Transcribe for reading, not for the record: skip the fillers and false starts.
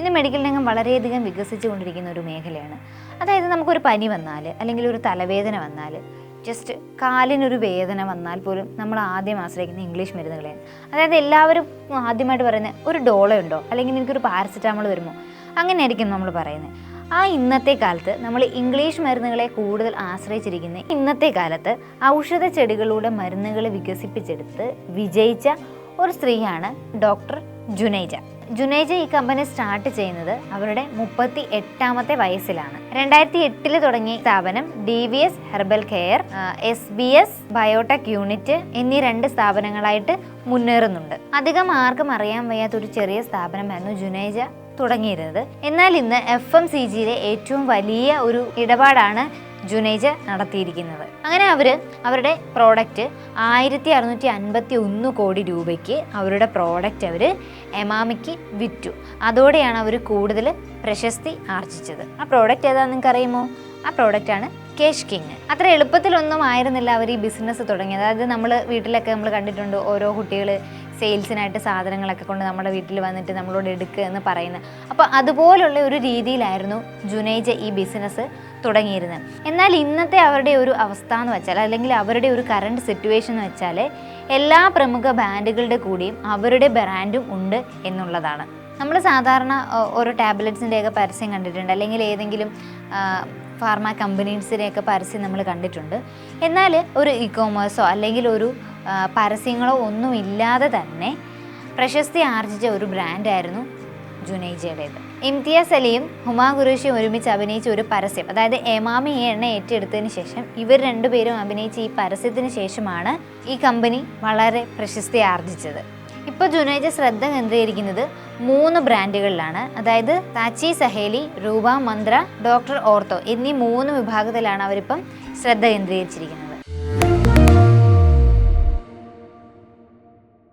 ഇന്ന് മെഡിക്കൽ രംഗം വളരെയധികം വികസിച്ചുകൊണ്ടിരിക്കുന്ന ഒരു മേഖലയാണ്. അതായത് നമുക്കൊരു പനി വന്നാൽ അല്ലെങ്കിൽ ഒരു തലവേദന വന്നാൽ, ജസ്റ്റ് കാലിനൊരു വേദന വന്നാൽ പോലും നമ്മൾ ആദ്യം ആശ്രയിക്കുന്ന ഇംഗ്ലീഷ് മരുന്നുകളെയാണ്. അതായത് എല്ലാവരും ആദ്യമായിട്ട് പറയുന്നത് ഒരു ഡോളയുണ്ടോ അല്ലെങ്കിൽ എനിക്കൊരു പാരസെറ്റാമോൾ വരുമോ, അങ്ങനെയായിരിക്കും നമ്മൾ പറയുന്നത്. ഇന്നത്തെ കാലത്ത് നമ്മൾ ഇംഗ്ലീഷ് മരുന്നുകളെ കൂടുതൽ ആശ്രയിച്ചിരിക്കുന്ന ഇന്നത്തെ കാലത്ത് ഔഷധ ചെടികളുടെ മരുന്നുകൾ വികസിപ്പിച്ചെടുത്ത് വിജയിച്ച ഒരു സ്ത്രീയാണ് ഡോക്ടർ ജുനൈജ. ജുനൈജ ഈ കമ്പനി സ്റ്റാർട്ട് ചെയ്യുന്നത് അവരുടെ 38ാമത്തെ വയസ്സിലാണ്. 2008 തുടങ്ങിയ സ്ഥാപനം DVS herbal care, SBS biotech unit എന്നീ 2 സ്ഥാപനങ്ങളായിട്ട് മുന്നേറുന്നുണ്ട്. അധികം ആർക്കും അറിയാൻ വയ്യാത്തൊരു ചെറിയ സ്ഥാപനമായിരുന്നു ജുനൈജ തുടങ്ങിയിരുന്നത്. എന്നാൽ ഇന്ന് FMCGയിലെ ഏറ്റവും വലിയ ഒരു ഇടപാടാണ് ജുനൈജ നടത്തിയിരിക്കുന്നത്. അങ്ങനെ അവരുടെ പ്രോഡക്റ്റ് 1651 കോടി രൂപയ്ക്ക് അവരുടെ പ്രോഡക്റ്റ് അവർ എമാമിക്ക് വിറ്റു. അതോടെയാണ് അവർ കൂടുതൽ പ്രശസ്തി ആർജിച്ചത്. ആ പ്രോഡക്റ്റ് ഏതാണെന്ന് നിങ്ങൾക്ക് അറിയുമോ? ആ പ്രോഡക്റ്റാണ് കേഷ് കിങ്. അത്ര എളുപ്പത്തിലൊന്നും ആയിരുന്നില്ല അവർ ഈ ബിസിനസ് തുടങ്ങിയത്. അതായത് നമ്മൾ വീട്ടിലൊക്കെ നമ്മൾ കണ്ടിട്ടുണ്ട്, ഓരോ കുട്ടികൾ സെയിൽസിനായിട്ട് സാധനങ്ങളൊക്കെ കൊണ്ട് നമ്മുടെ വീട്ടിൽ വന്നിട്ട് നമ്മളോട് എടുക്കുക എന്ന് പറയുന്നത്. അപ്പോൾ അതുപോലുള്ള ഒരു രീതിയിലായിരുന്നു ജുനൈജ ഈ ബിസിനസ് തുടങ്ങിയിരുന്നത്. എന്നാൽ ഇന്നത്തെ അവരുടെ ഒരു അവസ്ഥ എന്ന് വെച്ചാൽ, അല്ലെങ്കിൽ അവരുടെ ഒരു കറണ്ട് സിറ്റുവേഷൻ എന്ന് വെച്ചാൽ, എല്ലാ പ്രമുഖ ബ്രാൻഡുകളുടെ കൂടിയും അവരുടെ ബ്രാൻഡും ഉണ്ട് എന്നുള്ളതാണ്. നമ്മൾ സാധാരണ ഓരോ ടാബ്ലറ്റ്സിൻ്റെയൊക്കെ പരസ്യം കണ്ടിട്ടുണ്ട്, അല്ലെങ്കിൽ ഏതെങ്കിലും ഫാർമ കമ്പനീസിൻ്റെയൊക്കെ പരസ്യം നമ്മൾ കണ്ടിട്ടുണ്ട്. എന്നാൽ ഒരു ഇ-കൊമേഴ്സോ അല്ലെങ്കിൽ ഒരു പരസ്യങ്ങളോ ഒന്നുമില്ലാതെ തന്നെ പ്രശസ്തി ആർജിച്ച ഒരു ബ്രാൻഡായിരുന്നു ജുനൈജയുടേത്. ഇംതിയാസ് അലിയും ഹുമാ ഖുറേഷിയും ഒരുമിച്ച് അഭിനയിച്ച ഒരു പരസ്യം, അതായത് എമാമി ഈ എണ്ണ ഏറ്റെടുത്തതിന് ശേഷം ഇവർ രണ്ടുപേരും അഭിനയിച്ച ഈ പരസ്യത്തിന് ശേഷമാണ് ഈ കമ്പനി വളരെ പ്രശസ്തി ആർജിച്ചത്. ഇപ്പോൾ ജുനൈജ ശ്രദ്ധ കേന്ദ്രീകരിക്കുന്നത് 3 ബ്രാൻഡുകളിലാണ്. അതായത് സാച്ചി സഹേലി, രൂപ മന്ത്ര, ഡോക്ടർ ഓർത്തോ എന്നീ 3 വിഭാഗത്തിലാണ് അവരിപ്പം ശ്രദ്ധ കേന്ദ്രീകരിച്ചിരിക്കുന്നത്.